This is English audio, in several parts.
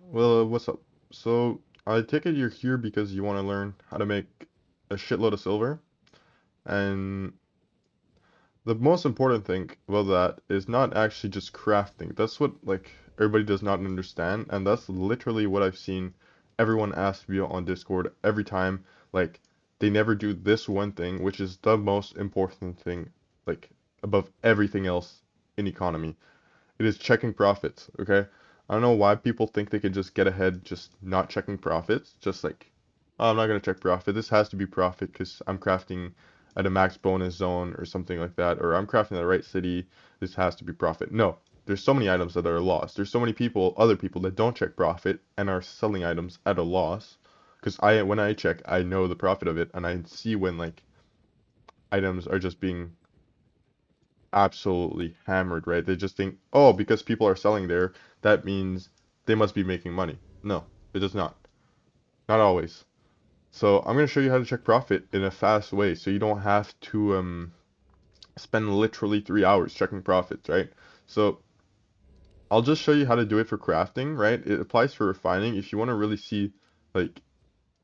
Well, what's up? So, I take it you're here because you want to learn how to make a shitload of silver. And the most important thing about that is not actually just crafting. That's what, like, everybody does not understand. And that's literally what I've seen everyone ask me on Discord every time. Like, they never do this one thing, which is the most important thing, like, above everything else in economy. It is checking profits, okay? I don't know why people think they can just get ahead just not checking profits. Just like, oh, I'm not gonna check profit. This has to be profit because I'm crafting at a max bonus zone or something like that, or I'm crafting the right city. This has to be profit. No, there's so many items that are lost. There's so many people, other people that don't check profit and are selling items at a loss. Because when I check, I know the profit of it, and I see when like items are just being absolutely hammered, right? They just think, oh, because people are selling there, that means they must be making money. No, it does not. Not always. So I'm going to show you how to check profit in a fast way so you don't have to spend literally 3 hours checking profits, right? So I'll just show you how to do it for crafting, right? It applies for refining. If you want to really see, like,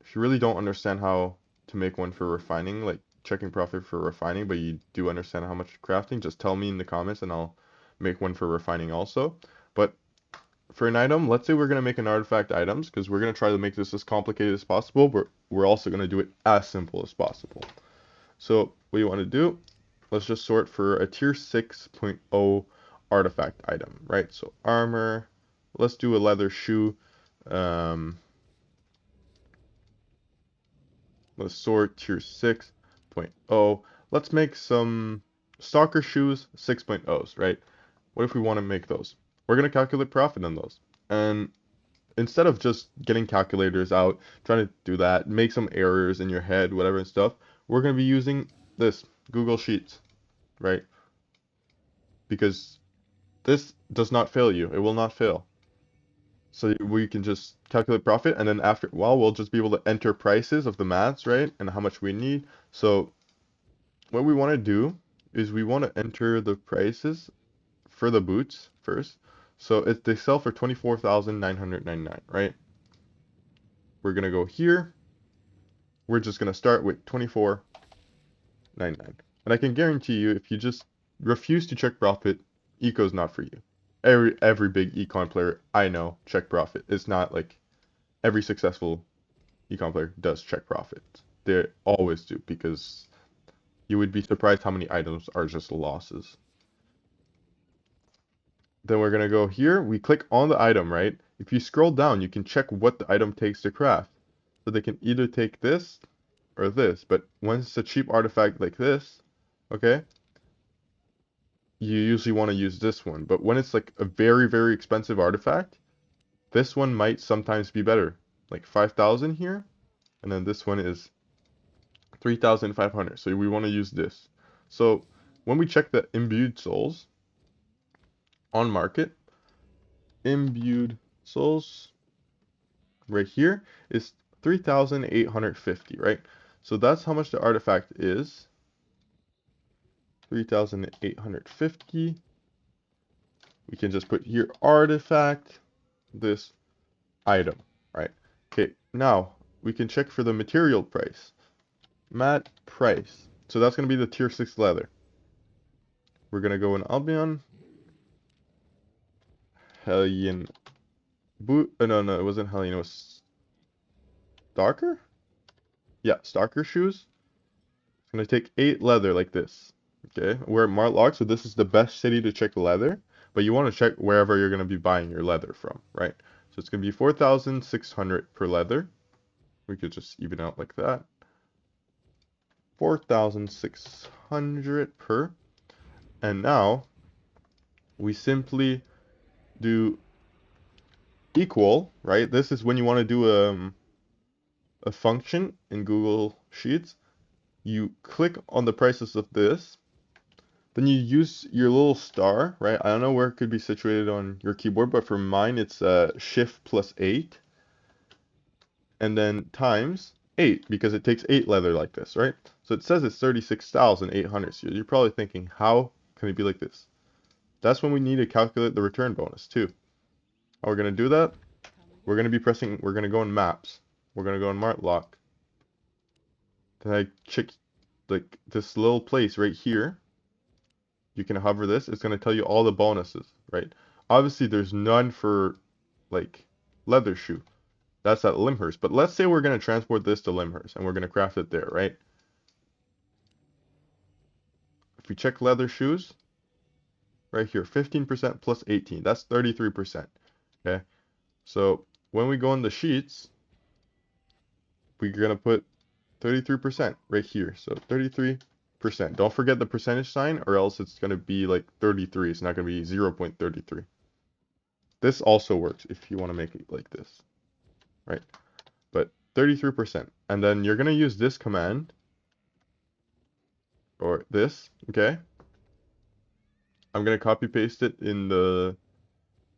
if you really don't understand how to make one for refining, like checking profit for refining, but you do understand how much crafting, just tell me in the comments and I'll make one for refining also. But for an item, let's say we're going to make an artifact items because we're going to try to make this as complicated as possible, but we're also going to do it as simple as possible. So what you want to do, let's just sort for a tier 6.0 artifact item, right? So armor, let's do a leather shoe. Um, let's sort tier 6.0. Let's make some stalker shoes 6.0s, right? What if we want to make those? We're going to calculate profit on those. And instead of just getting calculators out, trying to do that, make some errors in your head, whatever and stuff, we're going to be using this Google Sheets, right? Because this does not fail you. It will not fail. So we can just calculate profit, and then after, well, we'll just be able to enter prices of the mats, right? And how much we need. So what we want to do is we want to enter the prices for the boots first. So they sell for 24,999, right? We're gonna go here. We're just gonna start with 24,999. And I can guarantee you, if you just refuse to check profit, eco's not for you. Every big econ player I know check profit. It's not like every successful econ player does check profit. They always do because you would be surprised how many items are just losses. Then we're gonna go here. We click on the item, right? If you scroll down, you can check what the item takes to craft. So they can either take this or this. But when it's a cheap artifact like this, okay, you usually want to use this one. But when it's like a very, very expensive artifact, this one might sometimes be better. Like 5,000 here, and then this one is 3,500. So we want to use this. So when we check the imbued souls on market, imbued souls right here is 3,850, right? So that's how much the artifact is. 3,850. We can just put here artifact, this item, right? Okay, now we can check for the material price. Mat price. So that's going to be the tier 6 leather. We're going to go in Albion. Hellion boot. No, it wasn't Hellion. It was Stalker? Yeah, Stalker shoes. It's going to take 8 leather like this. Okay, we're at Martlock, so this is the best city to check leather. But you want to check wherever you're going to be buying your leather from, right? So it's going to be 4,600 per leather. We could just even out like that. 4,600 per. And now we simply do equal, right? This is when you want to do a function in Google Sheets. You click on the prices of this, then you use your little star, right? I don't know where it could be situated on your keyboard, but for mine it's Shift plus 8, and then times 8 because it takes 8 leather like this, right? So it says it's 36,800. So you're probably thinking, how can it be like this? That's when we need to calculate the return bonus too. How we're going to do that? we're going to be pressing, we're going to go in maps. We're going to go in Martlock. Then I check like this little place right here. You can hover this. It's going to tell you all the bonuses, right? Obviously, there's none for like leather shoe. That's at Limhurst. But let's say we're going to transport this to Limhurst and we're going to craft it there, right? If we check leather shoes, right here, 15% plus 18. That's 33%. Okay. So when we go in the sheets, we're going to put 33% right here. So 33%. Don't forget the percentage sign or else it's going to be like 33. It's not going to be 0.33. This also works if you want to make it like this, right? But 33%. And then you're going to use this command or this, okay? I'm going to copy paste it in the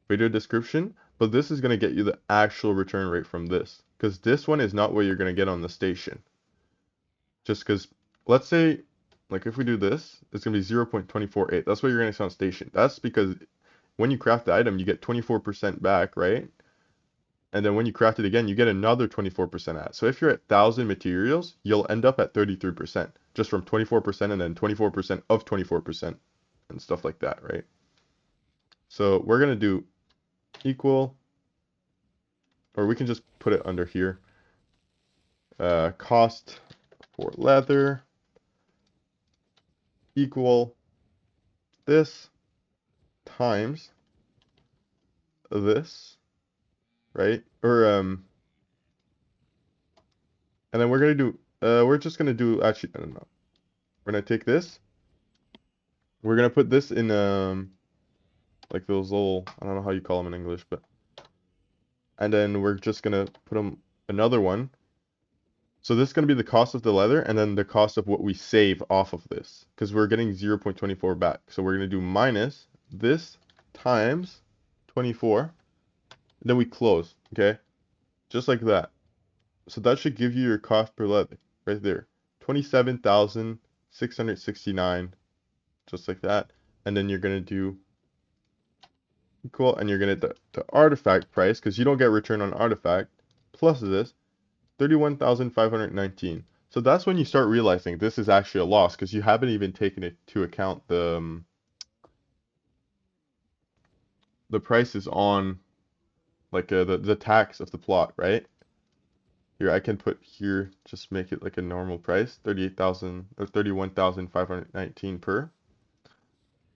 video description, but this is going to get you the actual return rate from this because this one is not what you're going to get on the station. Just because, let's say, like if we do this, it's going to be 0.248. That's what you're going to see on station. That's because when you craft the item, you get 24% back, right? And then when you craft it again, you get another 24% at. So if you're at 1,000 materials, you'll end up at 33%, just from 24% and then 24% of 24% and stuff like that, right? So we're going to do equal, or we can just put it under here. Cost for leather equal this times this, right? Or and then we're gonna do we're just gonna do actually I don't know. We're gonna take this. We're gonna put this in like those little I don't know how you call them in English, but and then we're just gonna put them another one. So this is gonna be the cost of the leather and then the cost of what we save off of this because we're getting 0.24 back. So we're gonna do minus this times 24. Then we close, okay? Just like that. So that should give you your cost per leather right there. 27,669, just like that. And then you're gonna do equal, and you're gonna the artifact price, because you don't get return on artifact, plus this, 31,519. So that's when you start realizing this is actually a loss, because you haven't even taken into account the prices on like the tax of the plot, right? Here, I can put here, just make it like a normal price, 38,000 or 31,519 per.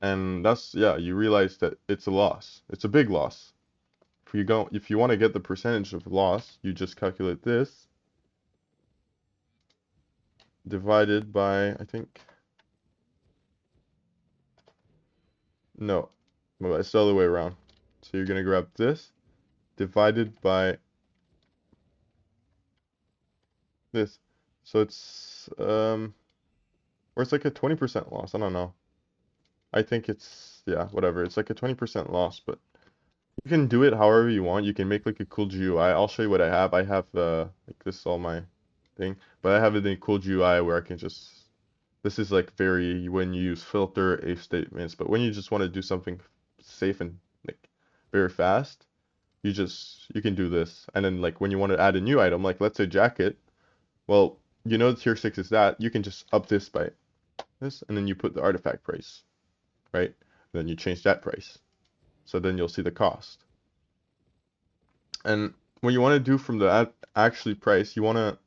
And that's, yeah, you realize that it's a loss. It's a big loss. If you want to get the percentage of loss, you just calculate this divided by, I think, no, well, it's the other way around. So you're going to grab this divided by this. So it's, or it's like a 20% loss. I don't know. I think it's, yeah, whatever. It's like a 20% loss, but you can do it however you want. You can make like a cool GUI. I'll show you what I have. I have like this is all my thing, but I have it in cool GUI where I can just this is like very when you use filter if statements, but when you just want to do something safe and like very fast, you can do this. And then like when you want to add a new item, like let's say jacket, well, you know tier 6 is that, you can just up this by this and then you put the artifact price, right? Then you change that price. So then you'll see the cost. And what you want to do from the actually price, you want to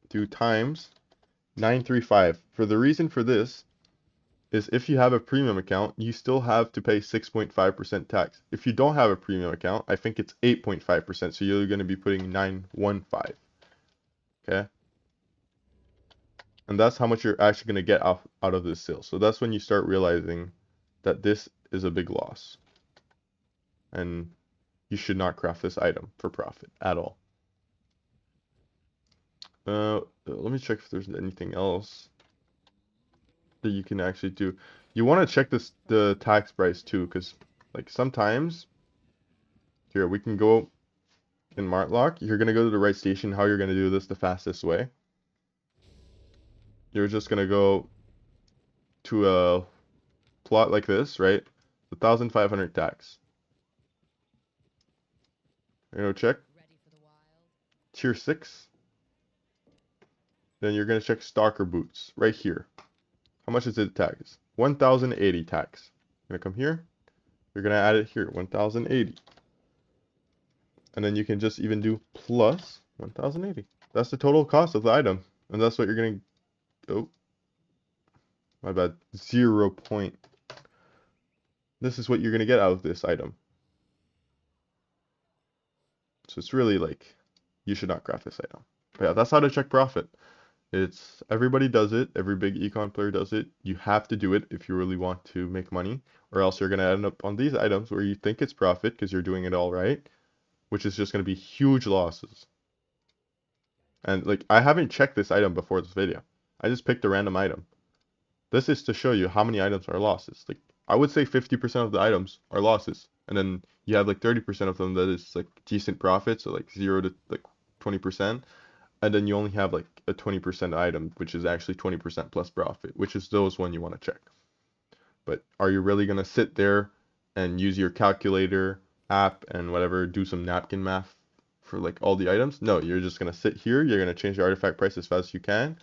do times 935. For the reason for this is if you have a premium account, you still have to pay 6.5% tax. If you don't have a premium account, I think it's 8.5%, so you're going to be putting 915. Okay? And that's how much you're actually going to get out of this sale. So that's when you start realizing that this is a big loss. And you should not craft this item for profit at all. Let me check if there's anything else that you can actually do. You want to check the tax price too, because like sometimes here we can go in Martlock. You're gonna go to the right station. How you're gonna do this the fastest way? You're just gonna go to a plot like this, right? 1,500 tax. You're gonna check tier 6. Then you're gonna check stalker boots right here. How much is it tags? 1080 tags. You're gonna come here. You're gonna add it here, 1080. And then you can just even do plus 1080. That's the total cost of the item. And that's what you're gonna, oh, my bad, 0 point. This is what you're gonna get out of this item. So it's really like, you should not craft this item. But yeah, that's how to check profit. It's, everybody does it. Every big econ player does it. You have to do it if you really want to make money, or else you're gonna end up on these items where you think it's profit because you're doing it all right, which is just gonna be huge losses. And like, I haven't checked this item before this video. I just picked a random item. This is to show you how many items are losses. Like, I would say 50% of the items are losses. And then you have like 30% of them that is like decent profit, so like 0 to like 20%. And then you only have like a 20% item, which is actually 20% plus profit, which is those one you want to check. But are you really going to sit there and use your calculator app and whatever, do some napkin math for like all the items? No, you're just going to sit here. You're going to change the artifact price as fast as you can.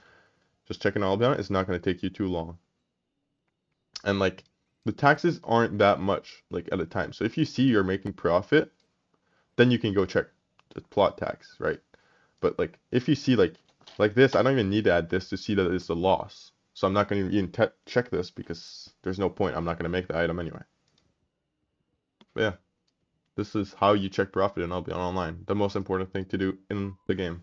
Just checking Albion. It's not going to take you too long. And like, the taxes aren't that much like at a time. So if you see you're making profit, then you can go check the plot tax, right? But like, if you see like this, I don't even need to add this to see that it's a loss. So I'm not going to even check this because there's no point. I'm not going to make the item anyway. But yeah, this is how you check profit in Albion Online. The most important thing to do in the game.